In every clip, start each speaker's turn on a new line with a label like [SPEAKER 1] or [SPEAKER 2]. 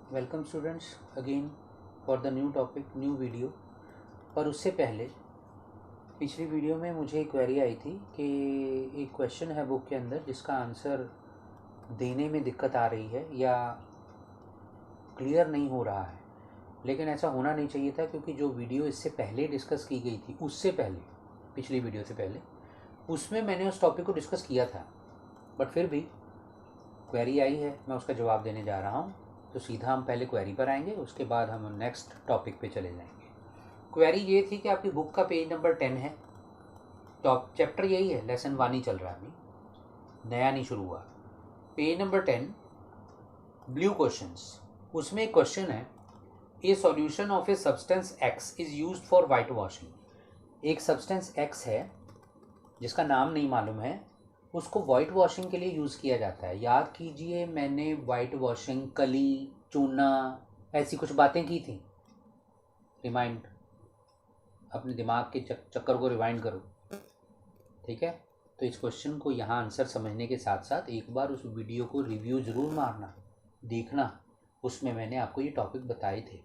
[SPEAKER 1] Welcome students again for the new topic new video. पर उससे पहले पिछली वीडियो में मुझे एक क्वेरी आई थी कि एक क्वेश्चन है बुक के अंदर जिसका आंसर देने में दिक्कत आ रही है या क्लियर नहीं हो रहा है। लेकिन ऐसा होना नहीं चाहिए था क्योंकि जो वीडियो इससे पहले डिस्कस की गई थी उससे पहले पिछली वीडियो से पहले उसमें मैंने उस टॉपिक को डिस्कस किया था। बट फिर भी क्वेरी आई है, मैं उसका जवाब देने जा रहा हूँ। तो सीधा हम पहले क्वेरी पर आएंगे, उसके बाद हम नेक्स्ट टॉपिक पे चले जाएंगे। क्वेरी ये थी कि आपकी बुक का पेज नंबर 10 है, टॉप चैप्टर यही है, लेसन 1 ही चल रहा है, अभी नया नहीं शुरू हुआ। पेज नंबर 10 ब्लू क्वेश्चंस, उसमें एक क्वेश्चन है, ए solution of a substance x is used for white washing. एक सब्सटेंस एक्स है जिसका नाम नहीं मालूम है, उसको वाइट वॉशिंग के लिए यूज़ किया जाता है। याद कीजिए मैंने वाइट वॉशिंग, कली, चूना, ऐसी कुछ बातें की थी। रिमाइंड, अपने दिमाग के चक्कर को रिवाइंड करो, ठीक है। तो इस क्वेश्चन को यहाँ आंसर समझने के साथ साथ एक बार उस वीडियो को रिव्यू ज़रूर मारना, देखना, उसमें मैंने आपको ये टॉपिक बताए थे,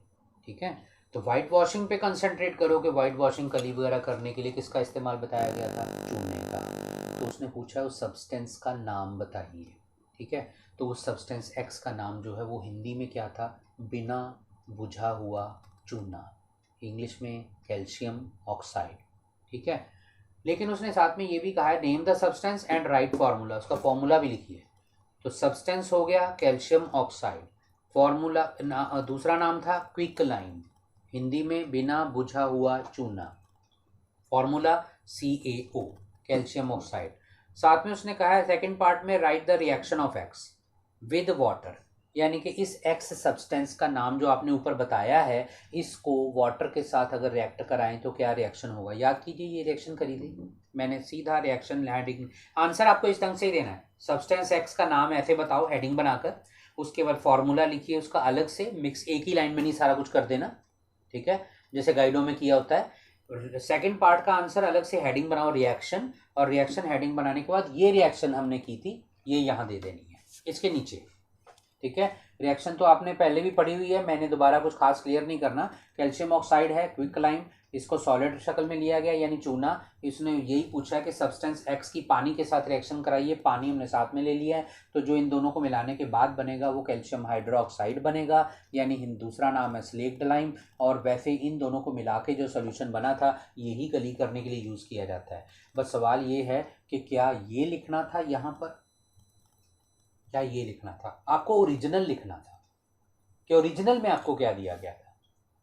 [SPEAKER 1] ठीक है। तो वाइट वॉशिंग पे कंसंट्रेट करो कि वाइट वॉशिंग, कली वगैरह करने के लिए किसका इस्तेमाल बताया गया था, चूने का। तो उसने पूछा उस सब्सटेंस का नाम बताइए, ठीक है। तो उस सब्सटेंस एक्स का नाम जो है वो हिंदी में क्या था, बिना बुझा हुआ चूना, इंग्लिश में कैल्शियम ऑक्साइड, ठीक है। लेकिन उसने साथ में ये भी कहा है name the substance and right formula, उसका फॉर्मूला भी लिखिए। तो सब्सटेंस हो गया कैल्शियम ऑक्साइड, फॉर्मूला दूसरा नाम था क्विक लाइम, हिंदी में बिना बुझा हुआ चूना, फॉर्मूला CaO, कैल्शियम ऑक्साइड। साथ में उसने कहा है सेकंड पार्ट में right the reaction of x with water, यानी कि इस एक्स सब्सटेंस का नाम जो आपने ऊपर बताया है, इसको वाटर के साथ अगर रिएक्ट कराएं तो क्या रिएक्शन होगा। याद कीजिए ये रिएक्शन करी थी मैंने, सीधा रिएक्शन हेडिंग, आंसर आपको इस ढंग से ही देना है। सब्सटेंस एक्स का नाम ऐसे बताओ हेडिंग बनाकर, उसके बाद फॉर्मूला लिखिए उसका अलग से, मिक्स एक ही लाइन में नहीं सारा कुछ कर देना, ठीक है, जैसे गाइडों में किया होता है। सेकंड पार्ट का आंसर अलग से हेडिंग बनाओ रिएक्शन, और रिएक्शन हेडिंग बनाने के बाद ये रिएक्शन हमने की थी ये यहाँ दे देनी है इसके नीचे, ठीक है। रिएक्शन तो आपने पहले भी पढ़ी हुई है, मैंने दोबारा कुछ खास क्लियर नहीं करना। कैल्शियम ऑक्साइड है क्विक लाइम, इसको सॉलिड शक्ल में लिया गया यानी चूना। इसने यही पूछा कि सब्सटेंस एक्स की पानी के साथ रिएक्शन कराइए, पानी हमने साथ में ले लिया है, तो जो इन दोनों को मिलाने के बाद बनेगा वो कैल्शियम हाइड्रोक्साइड बनेगा, यानी दूसरा नाम है स्लेक्ड लाइम। और वैसे इन दोनों को मिला के जो सोल्यूशन बना था यही कली करने के लिए यूज़ किया जाता है। बस सवाल ये है कि क्या ये लिखना था यहाँ पर, क्या ये लिखना था, आपको ओरिजिनल लिखना था कि ओरिजिनल में आपको क्या दिया गया था।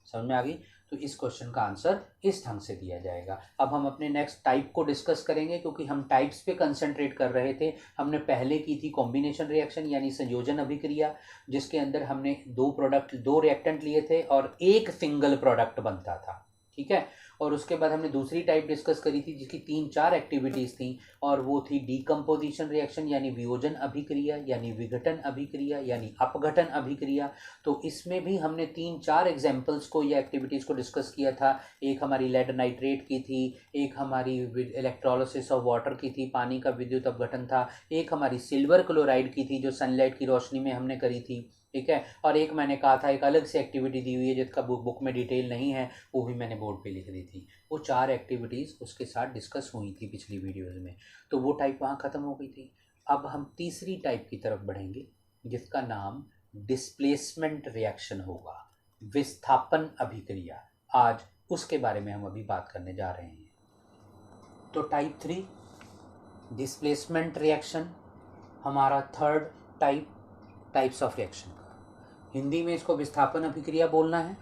[SPEAKER 1] समझ में आ गई। तो इस क्वेश्चन का आंसर इस ढंग से दिया जाएगा। अब हम अपने नेक्स्ट टाइप को डिस्कस करेंगे क्योंकि हम टाइप्स पे कंसंट्रेट कर रहे थे। हमने पहले की थी कॉम्बिनेशन रिएक्शन यानी संयोजन अभिक्रिया, जिसके अंदर हमने दो रिएक्टेंट लिए थे और एक सिंगल प्रोडक्ट बनता था, ठीक है। और उसके बाद हमने दूसरी टाइप डिस्कस करी थी जिसकी 3-4 एक्टिविटीज़ थी, और वो थी डीकम्पोजिशन रिएक्शन यानी वियोजन अभिक्रिया यानी विघटन अभिक्रिया यानी अपघटन अभिक्रिया। तो इसमें भी हमने 3-4 एग्जाम्पल्स को या एक्टिविटीज़ को डिस्कस किया था। एक हमारी लेड नाइट्रेट की थी, एक हमारी इलेक्ट्रोलिसिस ऑफ वाटर की थी, पानी का विद्युत अपघटन था, एक हमारी सिल्वर क्लोराइड की थी जो सनलाइट की रोशनी में हमने करी थी, ठीक है। और एक मैंने कहा था एक अलग से एक्टिविटी दी हुई है जिसका बुक में डिटेल नहीं है, वो भी मैंने बोर्ड पे लिख दी थी। वो 4 एक्टिविटीज़ उसके साथ डिस्कस हुई थी पिछली वीडियोज़ में। तो वो टाइप वहाँ ख़त्म हो गई थी। अब हम तीसरी टाइप की तरफ बढ़ेंगे जिसका नाम डिस्प्लेसमेंट रिएक्शन होगा, विस्थापन अभिक्रिया। आज उसके बारे में हम अभी बात करने जा रहे हैं। तो टाइप 3 डिस्प्लेसमेंट रिएक्शन हमारा थर्ड टाइप्स ऑफ रिएक्शन का। हिंदी में इसको विस्थापन अभिक्रिया बोलना है।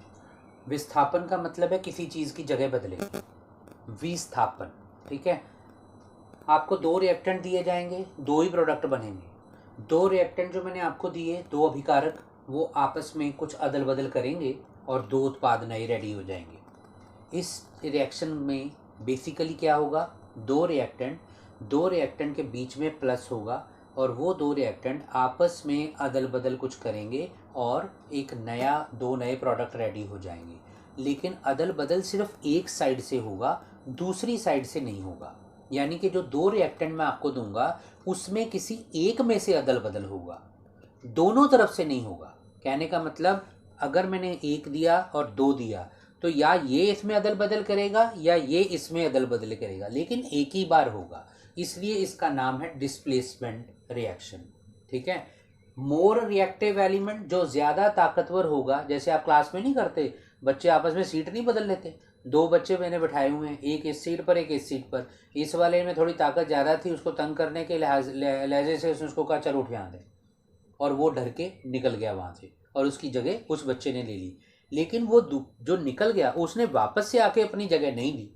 [SPEAKER 1] विस्थापन का मतलब है किसी चीज़ की जगह बदले, विस्थापन, ठीक है। आपको 2 रिएक्टेंट दिए जाएंगे, 2 ही प्रोडक्ट बनेंगे। 2 रिएक्टेंट जो मैंने आपको दिए, 2 अभिकारक, वो आपस में कुछ अदल बदल करेंगे और 2 उत्पाद नए रेडी हो जाएंगे। इस रिएक्शन में बेसिकली क्या होगा, 2 रिएक्टेंट के बीच में प्लस होगा और वो 2 रिएक्टेंट आपस में अदल बदल कुछ करेंगे और एक नया 2 नए प्रोडक्ट रेडी हो जाएंगे। लेकिन अदल बदल सिर्फ एक साइड से होगा, दूसरी साइड से नहीं होगा। यानी कि जो 2 रिएक्टेंट मैं आपको दूंगा उसमें किसी एक में से अदल बदल होगा, दोनों तरफ से नहीं होगा। कहने का मतलब अगर मैंने 1 दिया और 2 दिया तो या ये इसमें अदल बदल करेगा या ये इसमें अदल बदल करेगा, लेकिन एक ही बार होगा, इसलिए इसका नाम है डिस्प्लेसमेंट रिएक्शन। ठीक है। मोर रिएक्टिव एलिमेंट, जो ज़्यादा ताकतवर होगा, जैसे आप क्लास में नहीं करते, बच्चे आपस में सीट नहीं बदल लेते, 2 बच्चे मैंने बैठाए हुए हैं, एक इस सीट पर एक इस सीट पर, इस वाले में थोड़ी ताकत ज़्यादा थी, उसको तंग करने के लहजे से उसने उसको कहा चलो उठ यहाँ दे, और वो डर के निकल गया वहाँ से और उसकी जगह उस बच्चे ने ले ली। लेकिन वो जो निकल गया उसने वापस से आके अपनी जगह नहीं ली।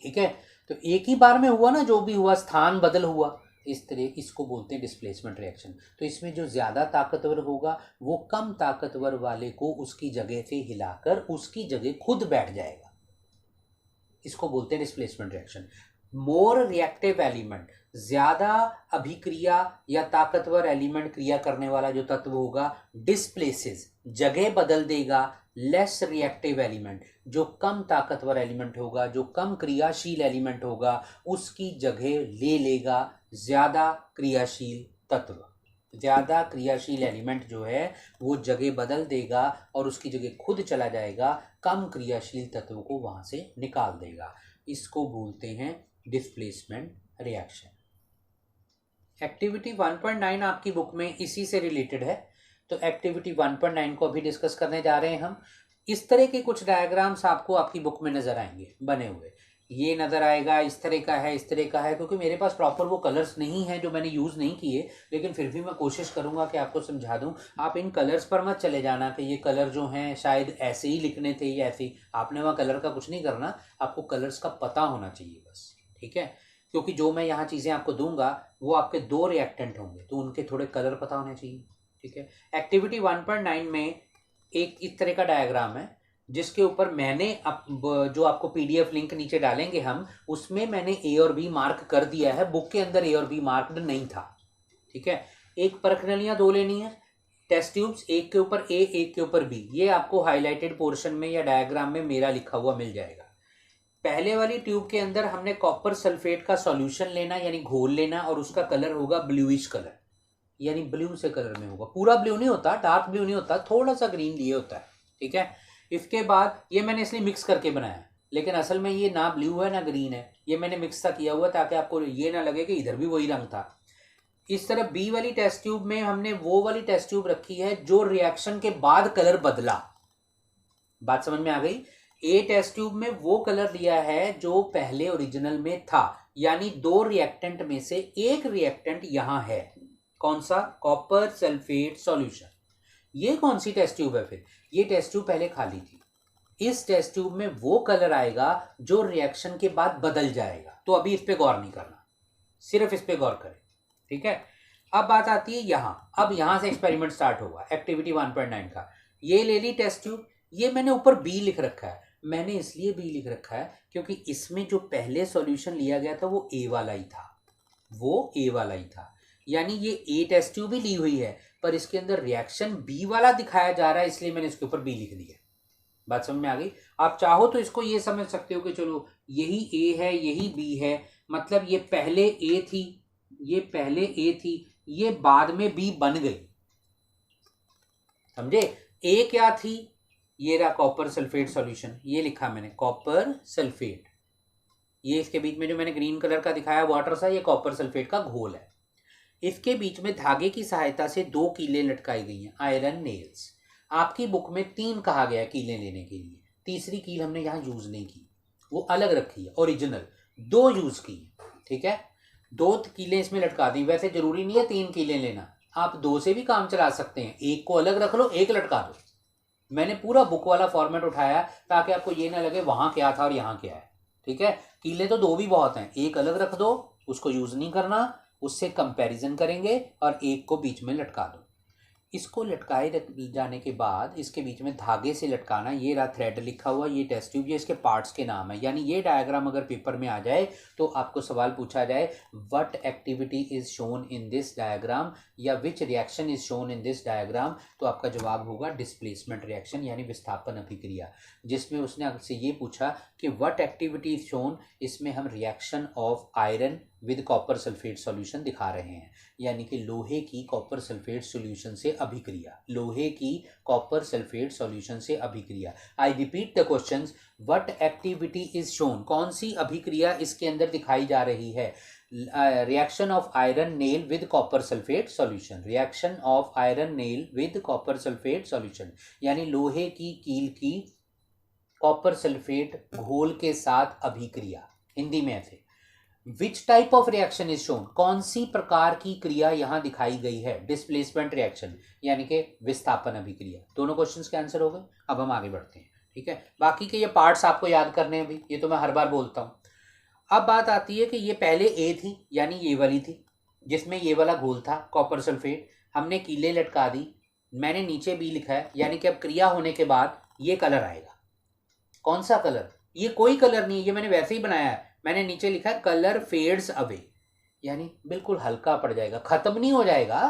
[SPEAKER 1] ठीक है। तो एक ही बार में हुआ ना, जो भी हुआ, स्थान बदल हुआ, इस तरह इसको बोलते हैं डिस्प्लेसमेंट रिएक्शन। तो इसमें जो ज़्यादा ताकतवर होगा वो कम ताकतवर वाले को उसकी जगह से हिलाकर उसकी जगह खुद बैठ जाएगा, इसको बोलते हैं डिस्प्लेसमेंट रिएक्शन। मोर रिएक्टिव एलिमेंट, ज्यादा अभिक्रिया या ताकतवर एलिमेंट क्रिया करने वाला जो तत्व होगा, डिस्प्लेसेस, जगह बदल देगा, लेस रिएक्टिव एलिमेंट, जो कम ताकतवर एलिमेंट होगा, जो कम क्रियाशील एलिमेंट होगा, उसकी जगह ले लेगा ज्यादा क्रियाशील तत्व। ज्यादा क्रियाशील एलिमेंट जो है वो जगह बदल देगा और उसकी जगह खुद चला जाएगा, कम क्रियाशील तत्व को वहां से निकाल देगा। इसको बोलते हैं डिस्प्लेसमेंट रिएक्शन। एक्टिविटी 1.9 आपकी बुक में इसी से रिलेटेड है, तो एक्टिविटी 1.9 को अभी डिस्कस करने जा रहे हैं हम। इस तरह के कुछ डायग्राम्स आपको आपकी बुक में नजर आएंगे बने हुए, ये नज़र आएगा, इस तरह का है, इस तरह का है, क्योंकि मेरे पास प्रॉपर वो कलर्स नहीं हैं जो मैंने यूज़ नहीं किए, लेकिन फिर भी मैं कोशिश करूंगा कि आपको समझा दूं। आप इन कलर्स पर मत चले जाना कि ये कलर जो हैं शायद ऐसे ही लिखने थे या ऐसे ही, आपने वहाँ कलर का कुछ नहीं करना, आपको कलर्स का पता होना चाहिए बस। ठीक है। क्योंकि जो मैं यहाँ चीज़ें आपको दूंगा वो आपके 2 रिएक्टेंट होंगे, तो उनके थोड़े कलर पता होने चाहिए। ठीक है। एक्टिविटी 1.9 में एक इस तरह का डायग्राम है जिसके ऊपर मैंने जो आपको पीडीएफ लिंक नीचे डालेंगे हम, उसमें मैंने ए और बी मार्क कर दिया है, बुक के अंदर ए और बी मार्क्ड नहीं था। ठीक है। एक परख नलियां 2 लेनी है, टेस्ट ट्यूब्स, एक के ऊपर ए एक के ऊपर बी, ये आपको हाईलाइटेड पोर्शन में या डायग्राम में मेरा लिखा हुआ मिल जाएगा। पहले वाली ट्यूब के अंदर हमने कॉपर सल्फेट का सॉल्यूशन लेना, यानी घोल लेना, और उसका कलर होगा ब्लूइश कलर, यानी ब्लू से कलर में होगा, पूरा ब्लू नहीं होता, डार्क ब्लू नहीं होता, थोड़ा सा ग्रीन लिए होता है। ठीक है। इसके बाद ये मैंने इसलिए मिक्स करके बनाया, लेकिन असल में ये ना ब्लू है ना ग्रीन है, ये मैंने मिक्स सा किया हुआ ताकि आपको ये ना लगे कि इधर भी वही रंग था। इस तरह बी वाली टेस्ट ट्यूब में हमने वो वाली टेस्ट ट्यूब रखी है जो रिएक्शन के बाद कलर बदला। बात समझ में आ गई। ए टेस्ट ट्यूब में वो कलर लिया है जो पहले ओरिजिनल में था, यानी 2 रिएक्टेंट में से एक रिएक्टेंट यहां है, कौन सा, कॉपर सल्फेट सॉल्यूशन। ये कौन सी टेस्ट ट्यूब है फिर, ये टेस्ट ट्यूब पहले खाली थी। इस टेस्ट ट्यूब में वो कलर आएगा जो रिएक्शन के बाद बदल जाएगा। तो अभी इस पे गौर नहीं करना, सिर्फ इस पे गौर करें। ठीक है। अब बात आती है यहां, अब यहां से एक्सपेरिमेंट स्टार्ट होगा एक्टिविटी 1.9 का। ये ले ली टेस्ट ट्यूब, ये मैंने ऊपर बी लिख रखा है, मैंने इसलिए बी लिख रखा है क्योंकि इसमें जो पहले सॉल्यूशन लिया गया था वो ए वाला ही था, वो ए वाला ही था, यानी ये ए टेस्ट ट्यूब भी ली हुई है पर इसके अंदर रिएक्शन बी वाला दिखाया जा रहा है, इसलिए मैंने इसके ऊपर बी लिख दिया। बात समझ में आ गई। आप चाहो तो इसको ये समझ सकते हो कि चलो यही ए है यही बी है, मतलब ये पहले ए थी, ये पहले ए थी, ये बाद में बी बन गई। समझे। ए क्या थी, ये रहा कॉपर सल्फेट सॉल्यूशन, ये लिखा मैंने कॉपर सल्फेट, ये इसके बीच में जो मैंने ग्रीन कलर का दिखाया वाटर सा, ये कॉपर सल्फेट का घोल है। इसके बीच में धागे की सहायता से 2 कीलें लटकाई गई हैं, आयरन नेल्स। आपकी बुक में 3 कहा गया कीलें लेने के लिए, तीसरी कील हमने यहाँ यूज नहीं की, वो अलग रखी है, ओरिजिनल 2 यूज की। ठीक है। 2 कीलें इसमें लटका दी, वैसे जरूरी नहीं है 3 कीलें लेना, आप 2 से भी काम चला सकते हैं, एक को अलग रख लो, एक लटका दो। मैंने पूरा बुक वाला फॉर्मेट उठाया ताकि आपको ये ना लगे वहां क्या था और यहाँ क्या है। ठीक है। कीलें तो 2 भी बहुत हैं, एक अलग रख दो, उसको यूज नहीं करना, उससे कंपैरिजन करेंगे, और एक को बीच में लटका दो। इसको लटकाए जाने के बाद इसके बीच में धागे से लटकाना, ये रहा थ्रेड लिखा हुआ, ये टेस्ट ट्यूब, ये इसके पार्ट्स के नाम है। यानी ये डायग्राम अगर पेपर में आ जाए तो आपको सवाल पूछा जाए what activity is shown in this diagram या which reaction is shown in this diagram, तो आपका जवाब होगा डिस्प्लेसमेंट रिएक्शन यानी विस्थापन अभिक्रिया। जिसमें उसने आपसे ये पूछा कि व्हाट एक्टिविटी इज शोन, इसमें हम reaction of iron with copper sulphate solution दिखा रहे हैं, यानी कि लोहे की कॉपर सल्फेट सॉल्यूशन से अभिक्रिया, लोहे की कॉपर सल्फेट सॉल्यूशन से अभिक्रिया। I repeat the questions, what activity is shown, कौन सी अभिक्रिया इसके अंदर दिखाई जा रही है? Reaction of iron nail with copper sulphate solution, reaction of iron nail with copper sulphate solution, यानी लोहे की कील की कॉपर सल्फेट घोल के साथ अभिक्रिया। हिंदी में ऐसे, which type of reaction is shown, कौन सी प्रकार की क्रिया यहां दिखाई गई है? डिस्प्लेसमेंट रिएक्शन, यानी कि विस्थापन अभिक्रिया। दोनों क्वेश्चंस के आंसर हो गए। अब हम आगे बढ़ते हैं, ठीक है। बाकी के ये पार्ट्स आपको याद करने हैं अभी, ये तो मैं हर बार बोलता हूं। अब बात आती है कि ये पहले ए थी, यानी ये वाली थी, जिसमें ये वाला घोल था कॉपर सल्फेट, हमने कीले लटका दी, मैंने नीचे बी लिखा है, यानी कि अब क्रिया होने के बाद ये कलर आएगा। कौन सा कलर? ये कोई कलर नहीं है, ये मैंने वैसे ही बनाया है, मैंने नीचे लिखा है कलर फेड्स अवे, यानी बिल्कुल हल्का पड़ जाएगा, खत्म नहीं हो जाएगा,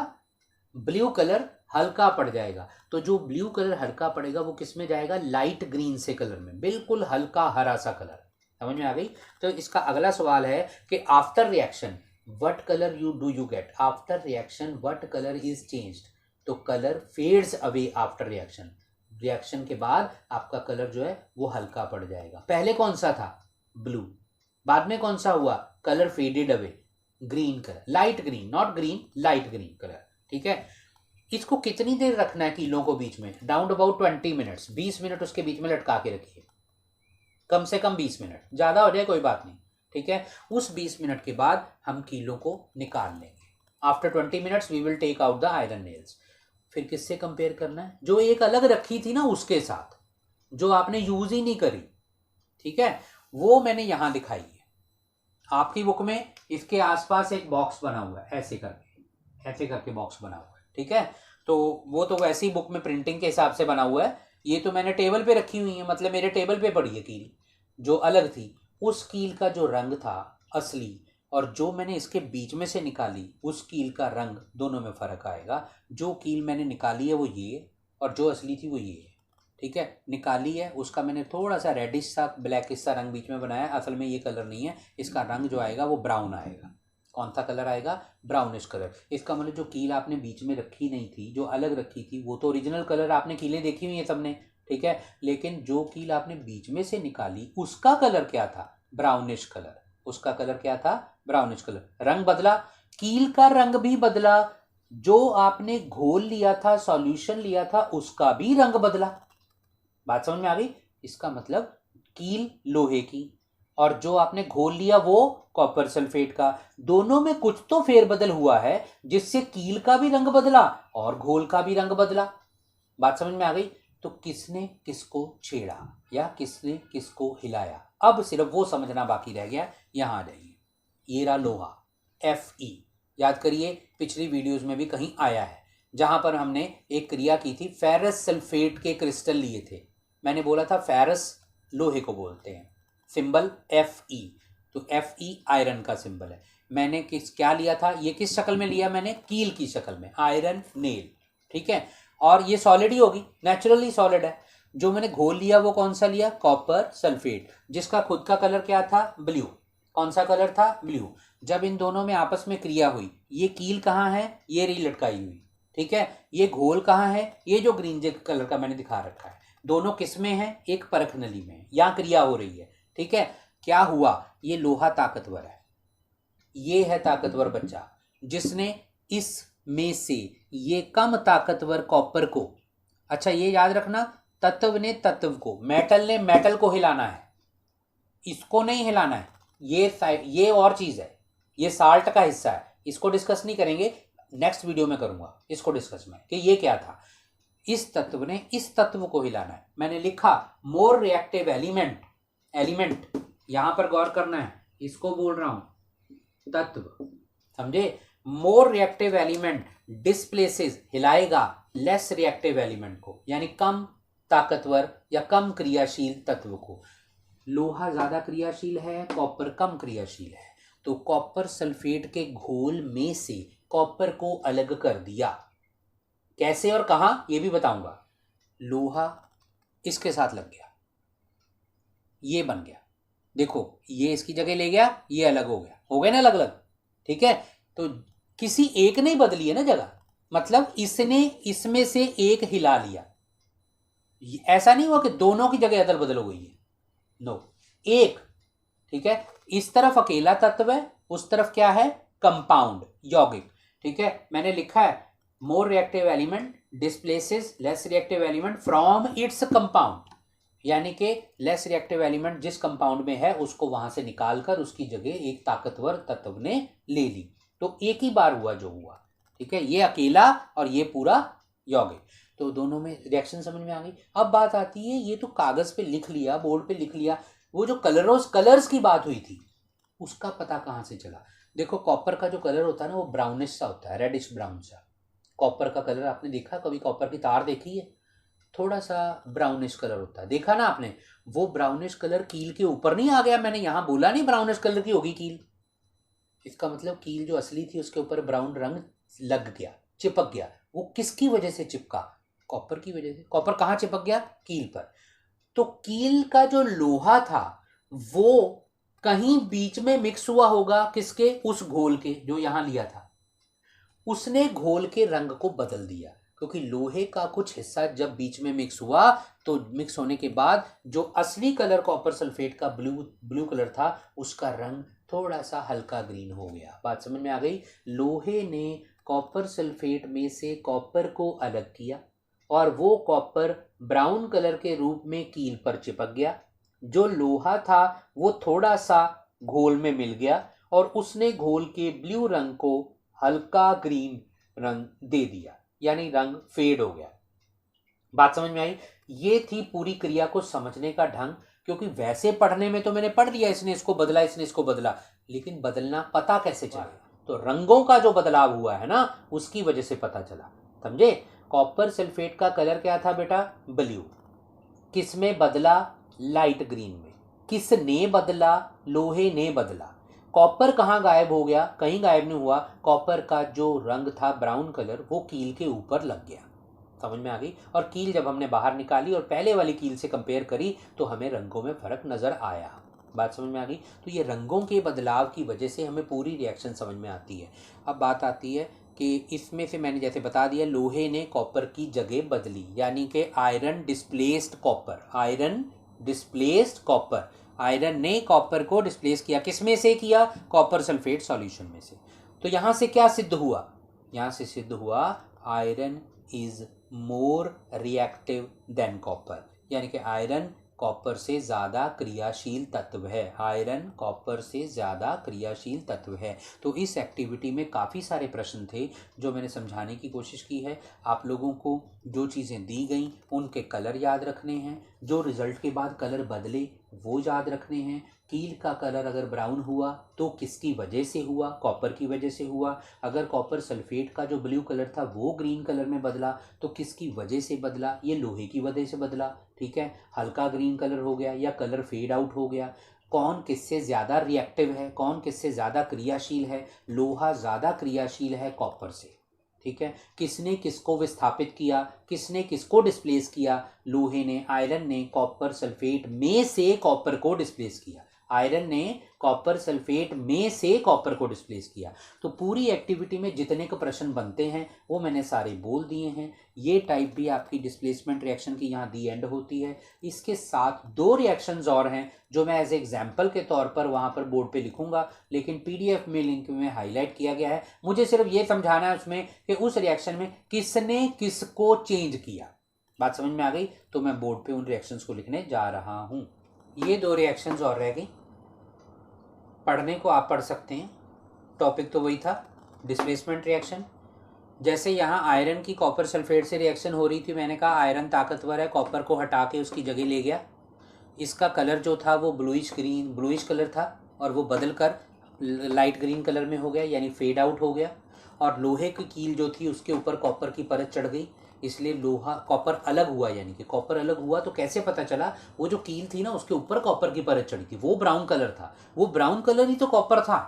[SPEAKER 1] ब्लू कलर हल्का पड़ जाएगा। तो जो ब्लू कलर हल्का पड़ेगा वो किस में जाएगा? लाइट ग्रीन से कलर में, बिल्कुल हल्का हरा सा कलर। समझ में आ गई? तो इसका अगला सवाल है कि after reaction what colour you get, after reaction what colour is changed. तो colour fades away after reaction, reaction के बाद आपका कलर जो है वो हल्का पड़ जाएगा। पहले कौन सा था? ब्लू, बाद में कौन सा हुआ? Colour faded away, green colour, light green, not green, light green colour, ठीक है। इसको कितनी देर रखना है कीलों को बीच में? डाउन अबाउट 20 मिनट्स, 20 मिनट उसके बीच में लटका के रखिए, कम से कम 20 मिनट, ज्यादा हो जाए कोई बात नहीं, ठीक है। उस 20 मिनट के बाद हम कीलों को निकाल लेंगे। After 20 minutes we will take out the iron nails. फिर किससे कंपेयर करना है? जो एक अलग रखी थी ना उसके साथ, जो आपने यूज ही नहीं करी, ठीक है, वो मैंने यहां दिखाई है। आपकी बुक में इसके आसपास एक बॉक्स बना हुआ है, ऐसे करके बॉक्स बना हुआ है, ठीक है। तो वो तो वैसी बुक में प्रिंटिंग के हिसाब से बना हुआ है, ये तो मैंने टेबल पे रखी हुई है, मतलब मेरे टेबल पे पड़ी है कील। जो अलग थी उस कील का जो रंग था असली, और जो मैंने इसके बीच में से निकाली उस कील का रंग, दोनों में फर्क आएगा। जो कील मैंने निकाली है वो ये, और जो असली थी वो ये, ठीक है। निकाली है उसका मैंने थोड़ा सा रेडिश सा ब्लैकिश सा रंग बीच में बनाया, असल में ये कलर नहीं है, इसका रंग जो आएगा वो ब्राउन आएगा। कौन सा कलर आएगा? Brownish colour. इसका मतलब जो कील आपने बीच में रखी नहीं थी, जो अलग रखी थी, वो तो ओरिजिनल कलर, आपने कीलें देखी हुई है सबने, ठीक है। लेकिन जो कील आपने बीच में से निकाली उसका कलर क्या था? Brownish colour. उसका कलर क्या था? Brownish colour. रंग बदला, कील का रंग भी बदला, जो आपने घोल लिया था, सॉल्यूशन लिया था, उसका भी रंग बदला। बात समझ में आ गई? इसका मतलब कील लोहे की और जो आपने घोल लिया वो कॉपर सल्फेट का, दोनों में कुछ तो फेरबदल हुआ है जिससे कील का भी रंग बदला और घोल का भी रंग बदला। बात समझ में आ गई? तो किसने किसको छेड़ा या किसने किसको हिलाया, अब सिर्फ वो समझना बाकी रह गया। यहां आ जाइए, ये रहा लोहा, Fe। याद करिए पिछली वीडियोस में भी कहीं आया है, जहां पर हमने एक क्रिया की थी, फेरस सल्फेट के क्रिस्टल लिए थे। मैंने बोला था फेरस लोहे को बोलते हैं, सिंबल Fe। तो Fe आयरन का सिंबल है। मैंने क्या लिया था? ये किस शक्ल में लिया मैंने? कील की शक्ल में, आयरन नेल, ठीक है। और ये सॉलिड ही होगी, नेचुरली सॉलिड है। जो मैंने घोल लिया वो कौन सा लिया? कॉपर सल्फेट, जिसका खुद का कलर क्या था? ब्लू। कौन सा कलर था? ब्लू। जब इन दोनों में आपस में क्रिया हुई, ये कील कहाँ है? ये रही लटकाई हुई, ठीक है। ये घोल कहाँ है? ये जो ग्रीन कलर का मैंने दिखा रखा है। दोनों किस में है? एक परख नली में, यहाँ क्रिया हो रही है, ठीक है। क्या हुआ? ये लोहा ताकतवर है, ये है ताकतवर बच्चा, जिसने इस में से ये कम ताकतवर कॉपर को, अच्छा ये याद रखना, तत्व ने तत्व को, मेटल ने मेटल को हिलाना है, इसको नहीं हिलाना है। ये और चीज है, ये साल्ट का हिस्सा है, इसको डिस्कस नहीं करेंगे, नेक्स्ट वीडियो में करूंगा इसको डिस्कस में कि ये क्या था। इस तत्व ने इस तत्व को हिलाना है। मैंने लिखा मोर रिएक्टिव एलिमेंट, यहां पर गौर करना है, इसको बोल रहा हूं तत्व, समझे। मोर रिएक्टिव एलिमेंट डिस्प्लेसेस, हिलाएगा, लेस रिएक्टिव एलिमेंट को, यानी कम ताकतवर या कम क्रियाशील तत्व को। लोहा ज्यादा क्रियाशील है, कॉपर कम क्रियाशील है, तो कॉपर सल्फेट के घोल में से कॉपर को अलग कर दिया। कैसे और कहां ये भी बताऊंगा। लोहा इसके साथ लग गया, ये बन गया, देखो ये इसकी जगह ले गया, ये अलग हो गया ना अलग अलग, ठीक है, तो किसी एक ने बदली है ना जगह, मतलब इसने इसमें से एक हिला लिया, ऐसा नहीं हुआ कि दोनों की जगह अदल बदल हो गई है, नो, एक, ठीक है, इस तरफ अकेला तत्व है, उस तरफ क्या है, कंपाउंड यौगिक, ठीक है, मैंने लिखा है मोर reactive element displaces less reactive element from its compound, यानी कि लेस रिएक्टिव एलिमेंट जिस कंपाउंड में है उसको वहां से निकालकर उसकी जगह एक ताकतवर तत्व ने ले ली, तो एक ही बार हुआ जो हुआ, ठीक है, ये अकेला और ये पूरा यौगिक, तो दोनों में रिएक्शन समझ में आ गई। अब बात आती है, ये तो कागज पे लिख लिया, बोर्ड पे लिख लिया, वो जो कलर्स की बात हुई थी उसका पता कहाँ से चला। देखो कॉपर का जो कलर होता है ना वो ब्राउनिश सा होता है, रेडिश ब्राउन सा, कॉपर का कलर आपने देखा कभी, कॉपर की तार देखी है, थोड़ा सा ब्राउनिश कलर होता है, देखा ना आपने, वो ब्राउनिश कलर कील के ऊपर नहीं आ गया, मैंने यहां बोला नहीं ब्राउनिश कलर की होगी कील, इसका मतलब कील जो असली थी उसके ऊपर ब्राउन रंग लग गया, चिपक गया, वो किसकी वजह से चिपका, कॉपर की वजह से, कॉपर कहाँ चिपक गया, कील पर, तो कील का जो लोहा था वो कहीं बीच में मिक्स हुआ होगा, किसके, उस घोल के जो यहां लिया था, उसने घोल के रंग को बदल दिया, क्योंकि लोहे का कुछ हिस्सा जब बीच में मिक्स हुआ तो मिक्स होने के बाद जो असली कलर कॉपर सल्फेट का ब्लू कलर था उसका रंग थोड़ा सा हल्का ग्रीन हो गया। बात समझ में आ गई। लोहे ने कॉपर सल्फेट में से कॉपर को अलग किया और वो कॉपर ब्राउन कलर के रूप में कील पर चिपक गया। जो लोहा था वो थोड़ा सा घोल में मिल गया और उसने घोल के ब्लू रंग को हल्का ग्रीन रंग दे दिया, यानी रंग फेड हो गया। बात समझ में आई। ये थी पूरी क्रिया को समझने का ढंग, क्योंकि वैसे पढ़ने में तो मैंने पढ़ दिया इसने इसको बदला, इसने इसको बदला, लेकिन बदलना पता कैसे चला, तो रंगों का जो बदलाव हुआ है ना उसकी वजह से पता चला। समझे। कॉपर सल्फेट का कलर क्या था बेटा, ब्लू, किस में बदला, लाइट ग्रीन में। किसने बदला, लोहे ने बदला। कॉपर कहाँ गायब हो गया, कहीं गायब नहीं हुआ, कॉपर का जो रंग था ब्राउन कलर वो कील के ऊपर लग गया। समझ में आ गई। और कील जब हमने बाहर निकाली और पहले वाली कील से कंपेयर करी तो हमें रंगों में फर्क नजर आया। बात समझ में आ गई। तो ये रंगों के बदलाव की वजह से हमें पूरी रिएक्शन समझ में आती है। अब बात आती है कि इसमें से मैंने जैसे बता दिया लोहे ने कॉपर की जगह बदली, यानी कि iron displaced copper, iron displaced copper, iron ने कॉपर को डिस्प्लेस किया। किस में से किया, कॉपर सल्फेट सॉल्यूशन में से। तो यहां से क्या सिद्ध हुआ, यहां से सिद्ध हुआ iron is more reactive than copper, यानी कि आयरन कॉपर से ज़्यादा क्रियाशील तत्व है, आयरन कॉपर से ज़्यादा क्रियाशील तत्व है। तो इस एक्टिविटी में काफ़ी सारे प्रश्न थे जो मैंने समझाने की कोशिश की है। आप लोगों को जो चीज़ें दी गई उनके कलर याद रखने हैं, जो रिजल्ट के बाद कलर बदले वो याद रखने हैं। कील का कलर अगर ब्राउन हुआ तो किसकी वजह से हुआ, कॉपर की वजह से हुआ। अगर कॉपर सल्फेट का जो ब्लू कलर था वो ग्रीन कलर में बदला तो किसकी वजह से बदला, ये लोहे की वजह से बदला। ठीक है, हल्का ग्रीन कलर हो गया या कलर फेड आउट हो गया। कौन किससे ज़्यादा रिएक्टिव है, कौन किससे ज़्यादा क्रियाशील है, लोहा ज़्यादा क्रियाशील है कॉपर से। ठीक है, किसने किसको विस्थापित किया, किसने किसको डिस्प्लेस किया, लोहे ने, आयरन ने कॉपर सल्फेट में से कॉपर को डिस्प्लेस किया, आयरन ने कॉपर सल्फेट में से कॉपर को डिस्प्लेस किया। तो पूरी एक्टिविटी में जितने के प्रश्न बनते हैं वो मैंने सारे बोल दिए हैं। ये टाइप भी आपकी डिस्प्लेसमेंट रिएक्शन की यहाँ दी एंड होती है। इसके साथ दो रिएक्शंस और हैं जो मैं एज एग्जाम्पल के तौर पर वहाँ पर बोर्ड पे लिखूंगा, लेकिन पीडीएफ में लिंक में हाईलाइट किया गया है। मुझे सिर्फ ये समझाना है उसमें कि उस रिएक्शन में किसने किसको चेंज किया। बात समझ में आ गई। तो मैं बोर्ड पे उन रिएक्शंस को लिखने जा रहा हूँ। ये दो रिएक्शंस और रह गई, पढ़ने को आप पढ़ सकते हैं, टॉपिक तो वही था, डिस्प्लेसमेंट रिएक्शन। जैसे यहाँ आयरन की कॉपर सल्फेट से रिएक्शन हो रही थी, मैंने कहा आयरन ताकतवर है, कॉपर को हटा के उसकी जगह ले गया। इसका कलर जो था वो ब्लूइश कलर था और वो बदल कर लाइट ग्रीन कलर में हो गया, यानी फेड आउट हो गया। और लोहे की कील जो थी उसके ऊपर कॉपर की परत चढ़ गई, इसलिए लोहा कॉपर अलग हुआ। यानी कि कॉपर अलग हुआ तो कैसे पता चला, वो जो कील थी ना उसके ऊपर कॉपर की परत चढ़ी थी, वो ब्राउन कलर था, वो ब्राउन कलर ही तो कॉपर था।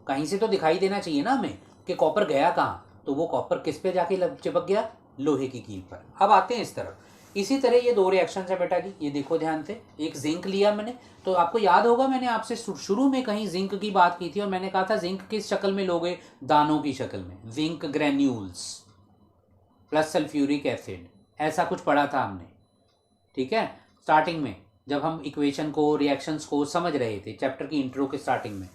[SPEAKER 1] कहीं से तो दिखाई देना चाहिए ना हमें कि कॉपर गया कहाँ, तो वो कॉपर किस पे जाके चिपक गया, लोहे की कील पर। अब आते हैं इस तरफ, इसी तरह ये दो रिएक्शन है बेटा जी, ये देखो ध्यान से। एक जिंक लिया मैंने, तो आपको याद होगा मैंने आपसे शुरू में कहीं जिंक की बात की थी और मैंने कहा था जिंक किस शक्ल में लोगे, दानों की शक्ल में, zinc granules plus sulphuric acid, ऐसा कुछ पढ़ा था हमने, ठीक है, स्टार्टिंग में जब हम इक्वेशन को रिएक्शंस को समझ रहे थे चैप्टर की इंट्रो के स्टार्टिंग में।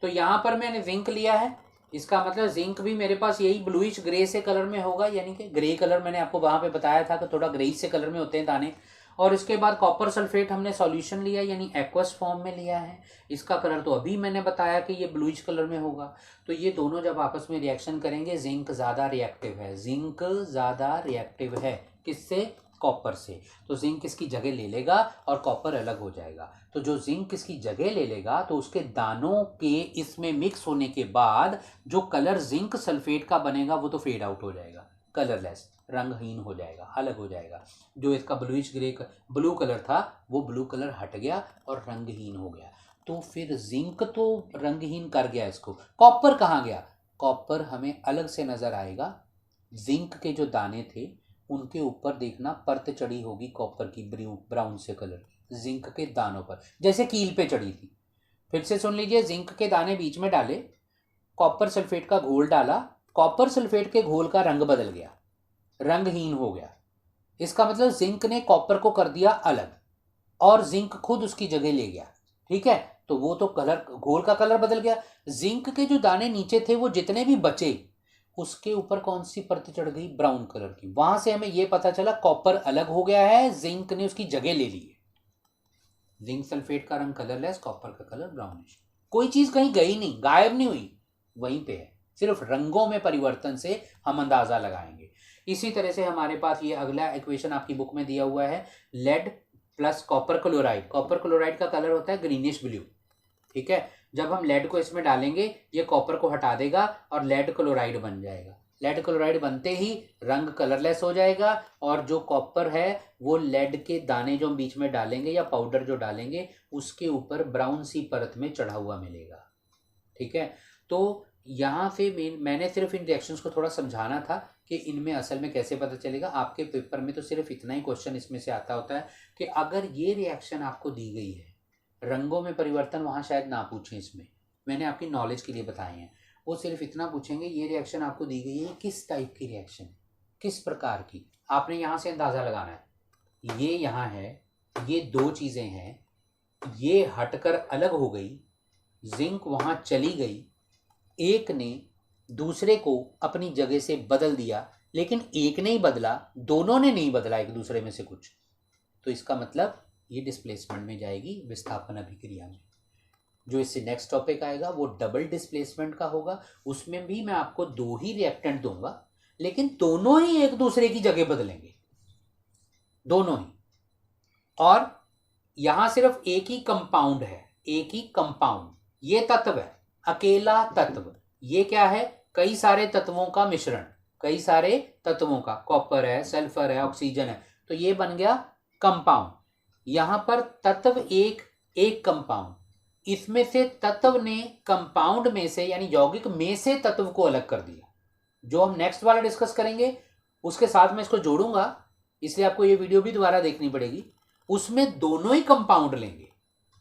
[SPEAKER 1] तो यहाँ पर मैंने जिंक लिया है, इसका मतलब जिंक भी मेरे पास यही ब्लूइश ग्रे से कलर में होगा, यानी कि ग्रे कलर मैंने आपको वहाँ पे बताया था कि थोड़ा ग्रेइश से कलर में होते हैं दाने। और इसके बाद कॉपर सल्फेट हमने सॉल्यूशन लिया यानी एक्वस फॉर्म में लिया है, इसका कलर तो अभी मैंने बताया कि ये ब्लूइश कलर में होगा। तो ये दोनों जब आपस में रिएक्शन करेंगे, जिंक ज़्यादा रिएक्टिव है, जिंक ज़्यादा रिएक्टिव है किससे, कॉपर से। तो जिंक इसकी जगह ले लेगा और कॉपर अलग हो जाएगा। तो जो जिंक इसकी जगह ले लेगा तो उसके दानों के इसमें मिक्स होने के बाद जो कलर जिंक सल्फेट का बनेगा वो तो फेड आउट हो जाएगा, कलरलेस, रंगहीन हो जाएगा, अलग हो जाएगा। जो इसका ब्लूइश ग्रे ब्लू कलर था वो ब्लू कलर हट गया और रंगहीन हो गया। तो फिर जिंक तो रंगहीन कर गया इसको, कॉपर कहाँ गया, कॉपर हमें अलग से नजर आएगा। जिंक के जो दाने थे उनके ऊपर देखना परत चढ़ी होगी कॉपर की, ब्राउन से कलर की, जिंक के दानों पर, जैसे कील पे चढ़ी थी। फिर से सुन लीजिए, जिंक के दाने बीच में डाले, कॉपर सल्फेट का घोल डाला, कॉपर सल्फेट के घोल का रंग बदल गया, रंगहीन हो गया। इसका मतलब जिंक ने कॉपर को कर दिया अलग और जिंक खुद उसकी जगह ले गया, ठीक है। तो वो तो कलर, घोल का कलर बदल गया। जिंक के जो दाने नीचे थे वो जितने भी बचे, उसके ऊपर कौन सी परत चढ़ गई, ब्राउन कलर की। वहां से हमें यह पता चला कॉपर अलग हो गया है, जिंक ने उसकी जगह ले ली है। जिंक सल्फेट का रंग कलरलेस, कॉपर का कलर ब्राउनिश। कोई चीज कहीं गई नहीं, गायब नहीं हुई, वहीं पे है, सिर्फ रंगों में परिवर्तन से हम अंदाजा लगाएंगे। इसी तरह से हमारे पास ये अगला इक्वेशन आपकी बुक में दिया हुआ है, lead plus copper chloride. Copper chloride का कलर होता है ग्रीनिश ब्लू, ठीक है। जब हम लेड को इसमें डालेंगे ये कॉपर को हटा देगा और लेड क्लोराइड बन जाएगा। लेड क्लोराइड बनते ही रंग कलरलेस हो जाएगा और जो कॉपर है वो लेड के दाने जो हम बीच में डालेंगे या पाउडर जो डालेंगे उसके ऊपर ब्राउन सी परत में चढ़ा हुआ मिलेगा, ठीक है। तो यहाँ से मैंने सिर्फ इन रिएक्शंस को थोड़ा समझाना था कि इनमें असल में कैसे पता चलेगा। आपके पेपर में तो सिर्फ इतना ही क्वेश्चन इसमें से आता होता है कि अगर ये रिएक्शन आपको दी गई है, रंगों में परिवर्तन वहाँ शायद ना पूछें, इसमें मैंने आपकी नॉलेज के लिए बताए हैं, वो सिर्फ इतना पूछेंगे ये रिएक्शन आपको दी गई है किस टाइप की रिएक्शन, किस प्रकार की। आपने यहाँ से अंदाज़ा लगाना है, ये यहाँ है, ये दो चीज़ें हैं, ये हटकर अलग हो गई, जिंक वहाँ चली गई, एक ने दूसरे को अपनी जगह से बदल दिया, लेकिन एक ने ही बदला, दोनों ने नहीं बदला एक दूसरे में से कुछ। तो इसका मतलब ये डिस्प्लेसमेंट में जाएगी, विस्थापन अभिक्रिया में। जो इससे नेक्स्ट टॉपिक आएगा वो डबल डिस्प्लेसमेंट का होगा। उसमें भी मैं आपको दो ही रिएक्टेंट दूंगा, लेकिन दोनों ही एक दूसरे की जगह बदलेंगे, दोनों ही। और यहां सिर्फ एक ही कंपाउंड है, एक ही कंपाउंड, ये तत्व है, अकेला तत्व। ये क्या है, कई सारे तत्वों का मिश्रण, कई सारे तत्वों का, कॉपर है, सल्फर है, ऑक्सीजन है, तो ये बन गया कंपाउंड। यहां पर तत्व एक, एक कंपाउंड, इसमें से तत्व ने कंपाउंड में से यानी यौगिक में से तत्व को अलग कर दिया। जो हम नेक्स्ट वाला डिस्कस करेंगे उसके साथ में इसको जोड़ूंगा, इसलिए आपको ये वीडियो भी दोबारा देखनी पड़ेगी। उसमें दोनों ही कंपाउंड लेंगे,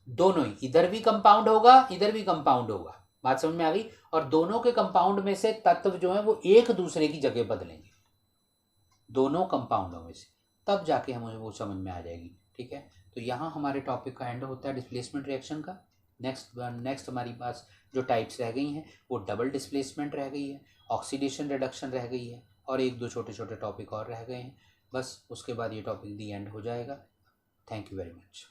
[SPEAKER 1] दोनों ही, इधर भी कंपाउंड होगा, इधर भी कंपाउंड होगा, बात समझ में आ गई। और दोनों के कंपाउंड में से तत्व जो है वो एक दूसरे की जगह बदलेंगे, दोनों कंपाउंडों में से, तब जाके हमें वो समझ में आ जाएगी, ठीक है। तो यहाँ हमारे टॉपिक का एंड होता है डिस्प्लेसमेंट रिएक्शन का। नेक्स्ट हमारी पास जो टाइप्स रह गई हैं वो डबल डिस्प्लेसमेंट रह गई है, ऑक्सीडेशन रिडक्शन रह गई है, और एक दो छोटे छोटे टॉपिक और रह गए हैं। बस उसके बाद ये टॉपिक दी एंड हो जाएगा। Thank you very much.